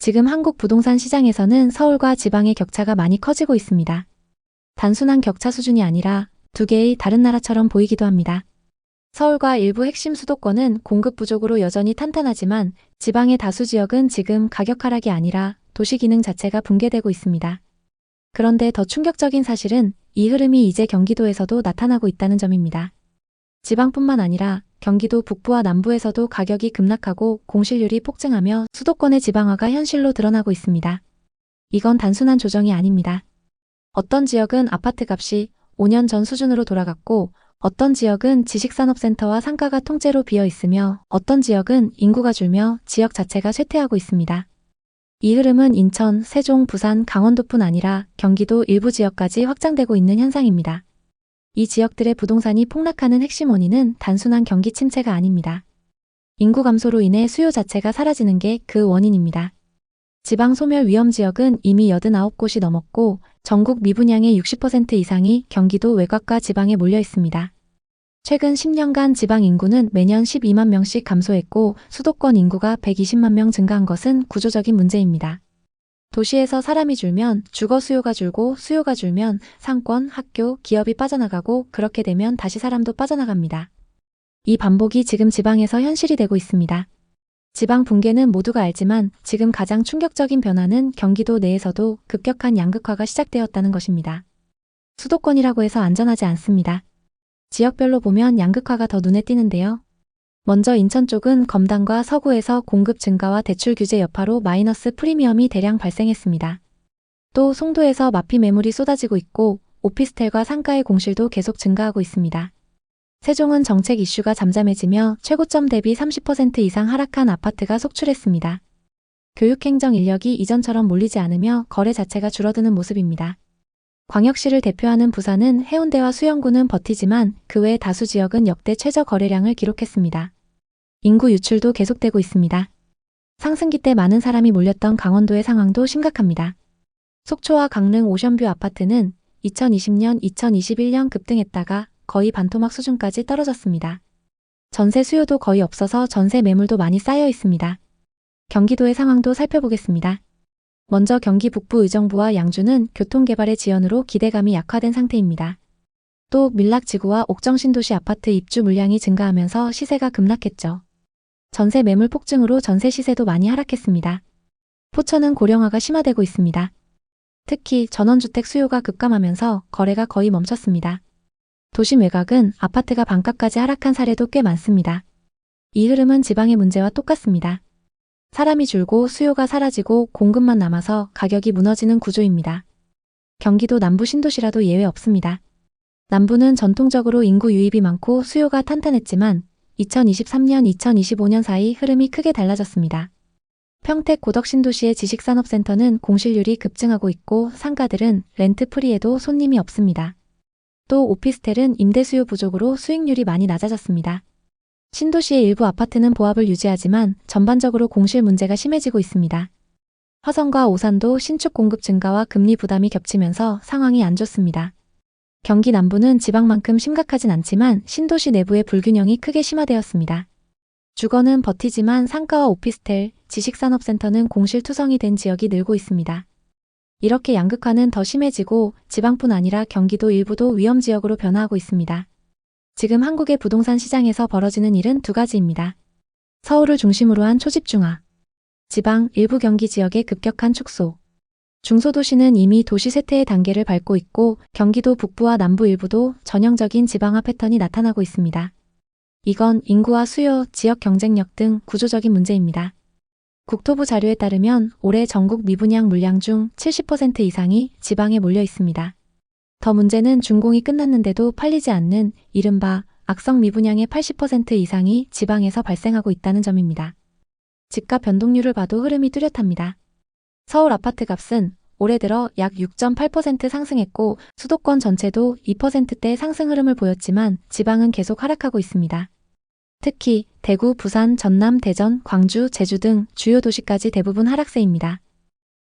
지금 한국 부동산 시장에서는 서울과 지방의 격차가 많이 커지고 있습니다. 단순한 격차 수준이 아니라 두 개의 다른 나라처럼 보이기도 합니다. 서울과 일부 핵심 수도권은 공급 부족으로 여전히 탄탄하지만 지방의 다수 지역은 지금 가격 하락이 아니라 도시 기능 자체가 붕괴되고 있습니다. 그런데 더 충격적인 사실은 이 흐름이 이제 경기도에서도 나타나고 있다는 점입니다. 지방뿐만 아니라 경기도 북부와 남부에서도 가격이 급락하고 공실률이 폭증하며 수도권의 지방화가 현실로 드러나고 있습니다. 이건 단순한 조정이 아닙니다. 어떤 지역은 아파트 값이 5년 전 수준으로 돌아갔고 어떤 지역은 지식산업센터와 상가가 통째로 비어 있으며 어떤 지역은 인구가 줄며 지역 자체가 쇠퇴하고 있습니다. 이 흐름은 인천, 세종, 부산, 강원도뿐 아니라 경기도 일부 지역까지 확장되고 있는 현상입니다. 이 지역들의 부동산이 폭락하는 핵심 원인은 단순한 경기 침체가 아닙니다. 인구 감소로 인해 수요 자체가 사라지는 게 그 원인입니다. 지방 소멸 위험 지역은 이미 89곳이 넘었고 전국 미분양의 60% 이상이 경기도 외곽과 지방에 몰려 있습니다. 최근 10년간 지방 인구는 매년 12만 명씩 감소했고 수도권 인구가 120만 명 증가한 것은 구조적인 문제입니다. 도시에서 사람이 줄면 주거 수요가 줄고 수요가 줄면 상권, 학교, 기업이 빠져나가고 그렇게 되면 다시 사람도 빠져나갑니다. 이 반복이 지금 지방에서 현실이 되고 있습니다. 지방 붕괴는 모두가 알지만 지금 가장 충격적인 변화는 경기도 내에서도 급격한 양극화가 시작되었다는 것입니다. 수도권이라고 해서 안전하지 않습니다. 지역별로 보면 양극화가 더 눈에 띄는데요. 먼저 인천 쪽은 검단과 서구에서 공급 증가와 대출 규제 여파로 마이너스 프리미엄이 대량 발생했습니다. 또 송도에서 마피 매물이 쏟아지고 있고 오피스텔과 상가의 공실도 계속 증가하고 있습니다. 세종은 정책 이슈가 잠잠해지며 최고점 대비 30% 이상 하락한 아파트가 속출했습니다. 교육행정 인력이 이전처럼 몰리지 않으며 거래 자체가 줄어드는 모습입니다. 광역시를 대표하는 부산은 해운대와 수영구는 버티지만 그 외 다수 지역은 역대 최저 거래량을 기록했습니다. 인구 유출도 계속되고 있습니다. 상승기 때 많은 사람이 몰렸던 강원도의 상황도 심각합니다. 속초와 강릉 오션뷰 아파트는 2020년, 2021년 급등했다가 거의 반토막 수준까지 떨어졌습니다. 전세 수요도 거의 없어서 전세 매물도 많이 쌓여 있습니다. 경기도의 상황도 살펴보겠습니다. 먼저 경기 북부 의정부와 양주는 교통개발의 지연으로 기대감이 약화된 상태입니다. 또 밀락지구와 옥정신도시 아파트 입주 물량이 증가하면서 시세가 급락했죠. 전세 매물 폭증으로 전세 시세도 많이 하락했습니다. 포천은 고령화가 심화되고 있습니다. 특히 전원주택 수요가 급감하면서 거래가 거의 멈췄습니다. 도심 외곽은 아파트가 반값까지 하락한 사례도 꽤 많습니다. 이 흐름은 지방의 문제와 똑같습니다. 사람이 줄고 수요가 사라지고 공급만 남아서 가격이 무너지는 구조입니다. 경기도 남부 신도시라도 예외 없습니다. 남부는 전통적으로 인구 유입이 많고 수요가 탄탄했지만 2023년, 2025년 사이 흐름이 크게 달라졌습니다. 평택 고덕 신도시의 지식산업센터는 공실률이 급증하고 있고 상가들은 렌트 프리에도 손님이 없습니다. 또 오피스텔은 임대 수요 부족으로 수익률이 많이 낮아졌습니다. 신도시의 일부 아파트는 보합을 유지하지만 전반적으로 공실 문제가 심해지고 있습니다. 화성과 오산도 신축 공급 증가와 금리 부담이 겹치면서 상황이 안 좋습니다. 경기 남부는 지방만큼 심각하진 않지만 신도시 내부의 불균형이 크게 심화되었습니다. 주거는 버티지만 상가와 오피스텔, 지식산업센터는 공실투성이 된 지역이 늘고 있습니다. 이렇게 양극화는 더 심해지고 지방뿐 아니라 경기도 일부도 위험지역으로 변화하고 있습니다. 지금 한국의 부동산 시장에서 벌어지는 일은 두 가지입니다. 서울을 중심으로 한 초집중화, 지방 일부 경기 지역의 급격한 축소. 중소도시는 이미 도시 쇠퇴의 단계를 밟고 있고 경기도 북부와 남부 일부도 전형적인 지방화 패턴이 나타나고 있습니다. 이건 인구와 수요, 지역 경쟁력 등 구조적인 문제입니다. 국토부 자료에 따르면 올해 전국 미분양 물량 중 70% 이상이 지방에 몰려 있습니다. 더 문제는 준공이 끝났는데도 팔리지 않는 이른바 악성 미분양의 80% 이상이 지방에서 발생하고 있다는 점입니다. 집값 변동률을 봐도 흐름이 뚜렷합니다. 서울 아파트 값은 올해 들어 약 6.8% 상승했고 수도권 전체도 2%대 상승 흐름을 보였지만 지방은 계속 하락하고 있습니다. 특히 대구, 부산, 전남, 대전, 광주, 제주 등 주요 도시까지 대부분 하락세입니다.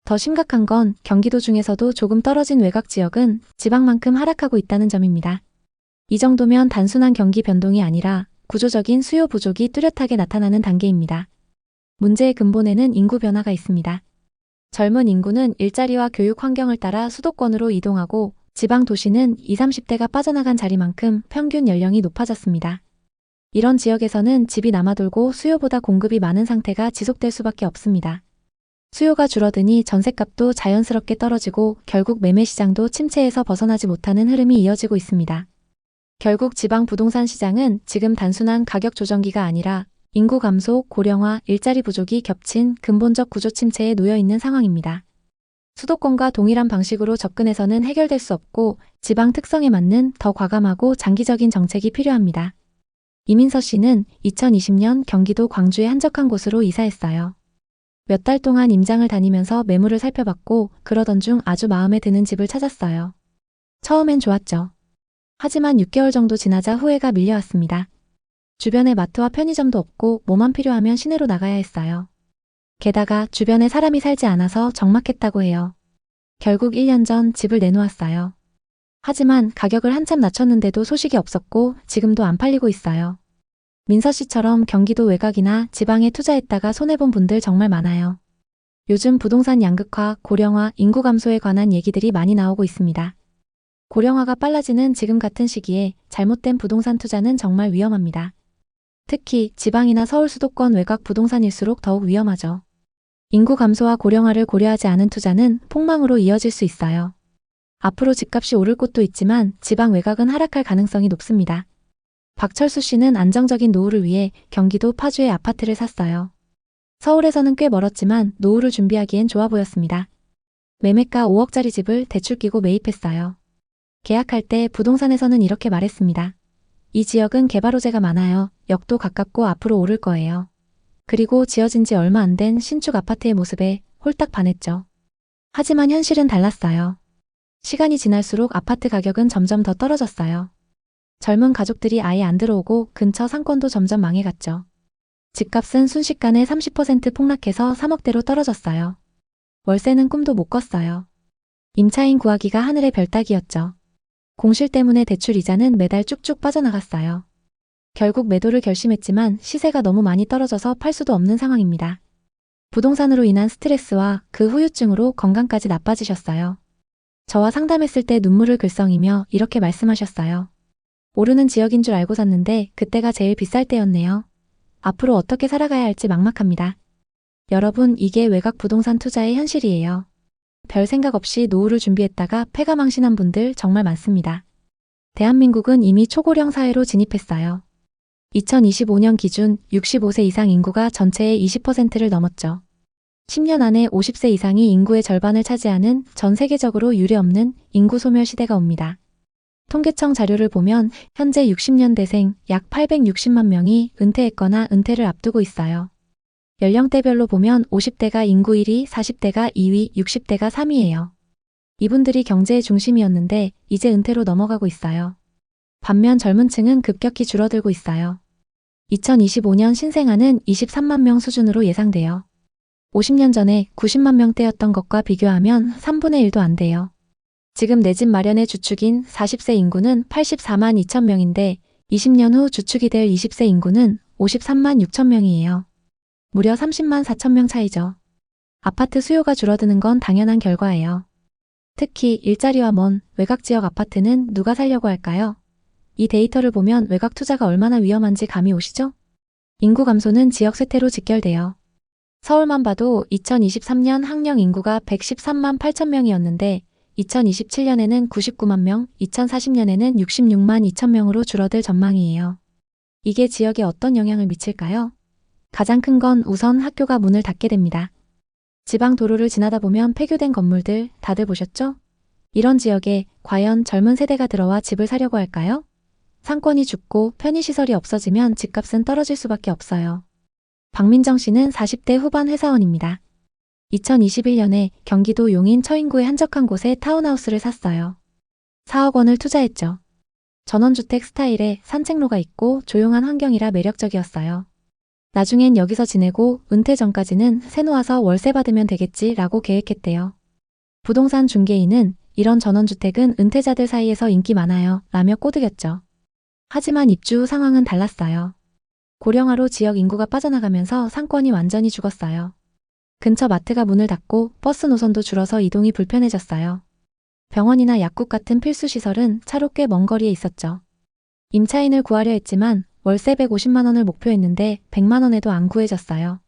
더 심각한 건 경기도 중에서도 조금 떨어진 외곽 지역은 지방만큼 하락하고 있다는 점입니다. 이 정도면 단순한 경기 변동이 아니라 구조적인 수요 부족이 뚜렷하게 나타나는 단계입니다. 문제의 근본에는 인구 변화가 있습니다. 젊은 인구는 일자리와 교육 환경을 따라 수도권으로 이동하고 지방 도시는 20, 30대가 빠져나간 자리만큼 평균 연령이 높아졌습니다. 이런 지역에서는 집이 남아돌고 수요보다 공급이 많은 상태가 지속될 수밖에 없습니다. 수요가 줄어드니 전셋값도 자연스럽게 떨어지고 결국 매매 시장도 침체에서 벗어나지 못하는 흐름이 이어지고 있습니다. 결국 지방 부동산 시장은 지금 단순한 가격 조정기가 아니라 인구 감소, 고령화, 일자리 부족이 겹친 근본적 구조 침체에 놓여 있는 상황입니다. 수도권과 동일한 방식으로 접근해서는 해결될 수 없고 지방 특성에 맞는 더 과감하고 장기적인 정책이 필요합니다. 이민서 씨는 2020년 경기도 광주의 한적한 곳으로 이사했어요. 몇 달 동안 임장을 다니면서 매물을 살펴봤고 그러던 중 아주 마음에 드는 집을 찾았어요. 처음엔 좋았죠. 하지만 6개월 정도 지나자 후회가 밀려왔습니다. 주변에 마트와 편의점도 없고 뭐만 필요하면 시내로 나가야 했어요. 게다가 주변에 사람이 살지 않아서 적막했다고 해요. 결국 1년 전 집을 내놓았어요. 하지만 가격을 한참 낮췄는데도 소식이 없었고 지금도 안 팔리고 있어요. 민서 씨처럼 경기도 외곽이나 지방에 투자했다가 손해본 분들 정말 많아요. 요즘 부동산 양극화, 고령화, 인구 감소에 관한 얘기들이 많이 나오고 있습니다. 고령화가 빨라지는 지금 같은 시기에 잘못된 부동산 투자는 정말 위험합니다. 특히 지방이나 서울 수도권 외곽 부동산일수록 더욱 위험하죠. 인구 감소와 고령화를 고려하지 않은 투자는 폭망으로 이어질 수 있어요. 앞으로 집값이 오를 곳도 있지만 지방 외곽은 하락할 가능성이 높습니다. 박철수 씨는 안정적인 노후를 위해 경기도 파주에 아파트를 샀어요. 서울에서는 꽤 멀었지만 노후를 준비하기엔 좋아 보였습니다. 매매가 5억짜리 집을 대출 끼고 매입했어요. 계약할 때 부동산에서는 이렇게 말했습니다. 이 지역은 개발 호재가 많아요. 역도 가깝고 앞으로 오를 거예요. 그리고 지어진 지 얼마 안 된 신축 아파트의 모습에 홀딱 반했죠. 하지만 현실은 달랐어요. 시간이 지날수록 아파트 가격은 점점 더 떨어졌어요. 젊은 가족들이 아예 안 들어오고 근처 상권도 점점 망해갔죠. 집값은 순식간에 30% 폭락해서 3억대로 떨어졌어요. 월세는 꿈도 못 꿨어요. 임차인 구하기가 하늘의 별 따기였죠. 공실 때문에 대출 이자는 매달 쭉쭉 빠져나갔어요. 결국 매도를 결심했지만 시세가 너무 많이 떨어져서 팔 수도 없는 상황입니다. 부동산으로 인한 스트레스와 그 후유증으로 건강까지 나빠지셨어요. 저와 상담했을 때 눈물을 글썽이며 이렇게 말씀하셨어요. 오르는 지역인 줄 알고 샀는데 그때가 제일 비쌀 때였네요. 앞으로 어떻게 살아가야 할지 막막합니다. 여러분, 이게 외곽 부동산 투자의 현실이에요. 별 생각 없이 노후를 준비했다가 패가망신한 분들 정말 많습니다. 대한민국은 이미 초고령 사회로 진입했어요. 2025년 기준 65세 이상 인구가 전체의 20%를 넘었죠. 10년 안에 50세 이상이 인구의 절반을 차지하는 전 세계적으로 유례없는 인구 소멸 시대가 옵니다. 통계청 자료를 보면 현재 60년대생 약 860만 명이 은퇴했거나 은퇴를 앞두고 있어요. 연령대별로 보면 50대가 인구 1위, 40대가 2위, 60대가 3위예요. 이분들이 경제의 중심이었는데 이제 은퇴로 넘어가고 있어요. 반면 젊은 층은 급격히 줄어들고 있어요. 2025년 신생아는 23만 명 수준으로 예상돼요. 50년 전에 90만 명대였던 것과 비교하면 3분의 1도 안 돼요. 지금 내 집 마련의 주축인 40세 인구는 84만 2천 명인데 20년 후 주축이 될 20세 인구는 53만 6천 명이에요. 무려 30만 4천 명 차이죠. 아파트 수요가 줄어드는 건 당연한 결과예요. 특히 일자리와 먼 외곽 지역 아파트는 누가 살려고 할까요? 이 데이터를 보면 외곽 투자가 얼마나 위험한지 감이 오시죠? 인구 감소는 지역 쇠퇴로 직결돼요. 서울만 봐도 2023년 학령 인구가 113만 8천 명이었는데 2027년에는 99만 명, 2040년에는 66만 2천 명으로 줄어들 전망이에요. 이게 지역에 어떤 영향을 미칠까요? 가장 큰 건 우선 학교가 문을 닫게 됩니다. 지방 도로를 지나다 보면 폐교된 건물들 다들 보셨죠? 이런 지역에 과연 젊은 세대가 들어와 집을 사려고 할까요? 상권이 죽고 편의시설이 없어지면 집값은 떨어질 수밖에 없어요. 박민정 씨는 40대 후반 회사원입니다. 2021년에 경기도 용인 처인구의 한적한 곳에 타운하우스를 샀어요. 4억 원을 투자했죠. 전원주택 스타일에 산책로가 있고 조용한 환경이라 매력적이었어요. 나중엔 여기서 지내고 은퇴 전까지는 새놓아서 월세 받으면 되겠지라고 계획했대요. 부동산 중개인은 이런 전원주택은 은퇴자들 사이에서 인기 많아요 라며 꼬드겼죠. 하지만 입주 후 상황은 달랐어요. 고령화로 지역 인구가 빠져나가면서 상권이 완전히 죽었어요. 근처 마트가 문을 닫고 버스 노선도 줄어서 이동이 불편해졌어요. 병원이나 약국 같은 필수 시설은 차로 꽤 먼 거리에 있었죠. 임차인을 구하려 했지만 월세 150만 원을 목표했는데 100만 원에도 안 구해졌어요.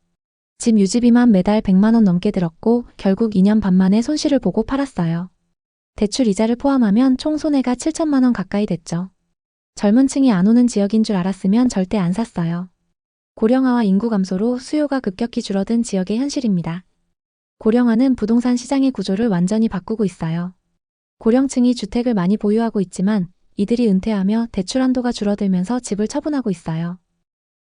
집 유지비만 매달 100만 원 넘게 들었고 결국 2년 반 만에 손실을 보고 팔았어요. 대출 이자를 포함하면 총 손해가 7천만 원 가까이 됐죠. 젊은 층이 안 오는 지역인 줄 알았으면 절대 안 샀어요. 고령화와 인구 감소로 수요가 급격히 줄어든 지역의 현실입니다. 고령화는 부동산 시장의 구조를 완전히 바꾸고 있어요. 고령층이 주택을 많이 보유하고 있지만 이들이 은퇴하며 대출 한도가 줄어들면서 집을 처분하고 있어요.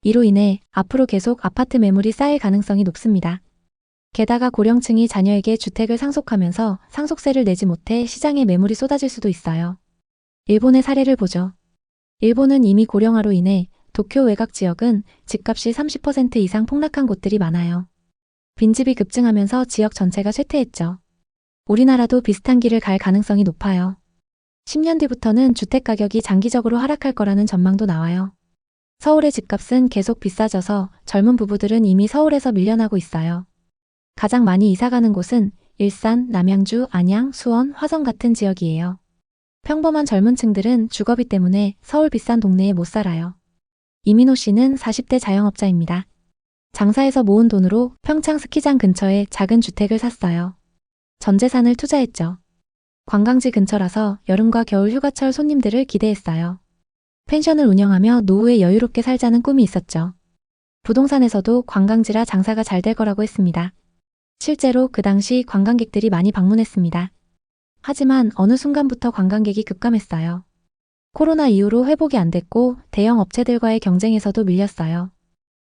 이로 인해 앞으로 계속 아파트 매물이 쌓일 가능성이 높습니다. 게다가 고령층이 자녀에게 주택을 상속하면서 상속세를 내지 못해 시장에 매물이 쏟아질 수도 있어요. 일본의 사례를 보죠. 일본은 이미 고령화로 인해 도쿄 외곽 지역은 집값이 30% 이상 폭락한 곳들이 많아요. 빈집이 급증하면서 지역 전체가 쇠퇴했죠. 우리나라도 비슷한 길을 갈 가능성이 높아요. 10년 뒤부터는 주택 가격이 장기적으로 하락할 거라는 전망도 나와요. 서울의 집값은 계속 비싸져서 젊은 부부들은 이미 서울에서 밀려나고 있어요. 가장 많이 이사가는 곳은 일산, 남양주, 안양, 수원, 화성 같은 지역이에요. 평범한 젊은 층들은 주거비 때문에 서울 비싼 동네에 못 살아요. 이민호 씨는 40대 자영업자입니다. 장사해서 모은 돈으로 평창 스키장 근처에 작은 주택을 샀어요. 전 재산을 투자했죠. 관광지 근처라서 여름과 겨울 휴가철 손님들을 기대했어요. 펜션을 운영하며 노후에 여유롭게 살자는 꿈이 있었죠. 부동산에서도 관광지라 장사가 잘 될 거라고 했습니다. 실제로 그 당시 관광객들이 많이 방문했습니다. 하지만 어느 순간부터 관광객이 급감했어요. 코로나 이후로 회복이 안 됐고 대형 업체들과의 경쟁에서도 밀렸어요.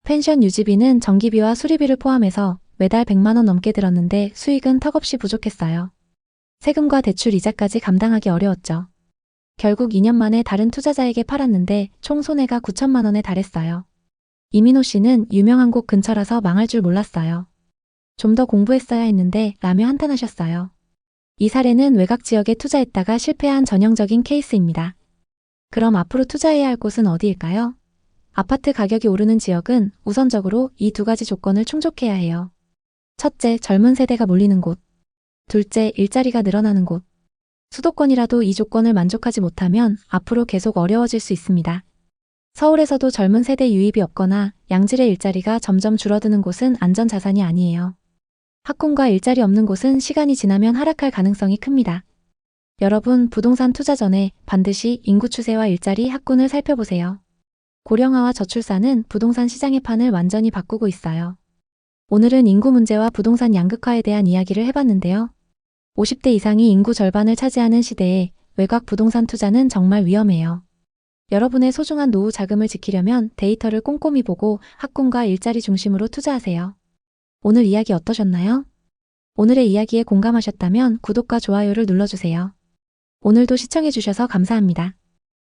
펜션 유지비는 전기비와 수리비를 포함해서 매달 100만 원 넘게 들었는데 수익은 턱없이 부족했어요. 세금과 대출 이자까지 감당하기 어려웠죠. 결국 2년 만에 다른 투자자에게 팔았는데 총 손해가 9천만 원에 달했어요. 이민호 씨는 유명한 곳 근처라서 망할 줄 몰랐어요. 좀 더 공부했어야 했는데 라며 한탄하셨어요. 이 사례는 외곽 지역에 투자했다가 실패한 전형적인 케이스입니다. 그럼 앞으로 투자해야 할 곳은 어디일까요? 아파트 가격이 오르는 지역은 우선적으로 이 두 가지 조건을 충족해야 해요. 첫째, 젊은 세대가 몰리는 곳. 둘째, 일자리가 늘어나는 곳. 수도권이라도 이 조건을 만족하지 못하면 앞으로 계속 어려워질 수 있습니다. 서울에서도 젊은 세대 유입이 없거나 양질의 일자리가 점점 줄어드는 곳은 안전자산이 아니에요. 학군과 일자리 없는 곳은 시간이 지나면 하락할 가능성이 큽니다. 여러분, 부동산 투자 전에 반드시 인구 추세와 일자리, 학군을 살펴보세요. 고령화와 저출산은 부동산 시장의 판을 완전히 바꾸고 있어요. 오늘은 인구 문제와 부동산 양극화에 대한 이야기를 해봤는데요. 50대 이상이 인구 절반을 차지하는 시대에 외곽 부동산 투자는 정말 위험해요. 여러분의 소중한 노후 자금을 지키려면 데이터를 꼼꼼히 보고 학군과 일자리 중심으로 투자하세요. 오늘 이야기 어떠셨나요? 오늘의 이야기에 공감하셨다면 구독과 좋아요를 눌러주세요. 오늘도 시청해주셔서 감사합니다.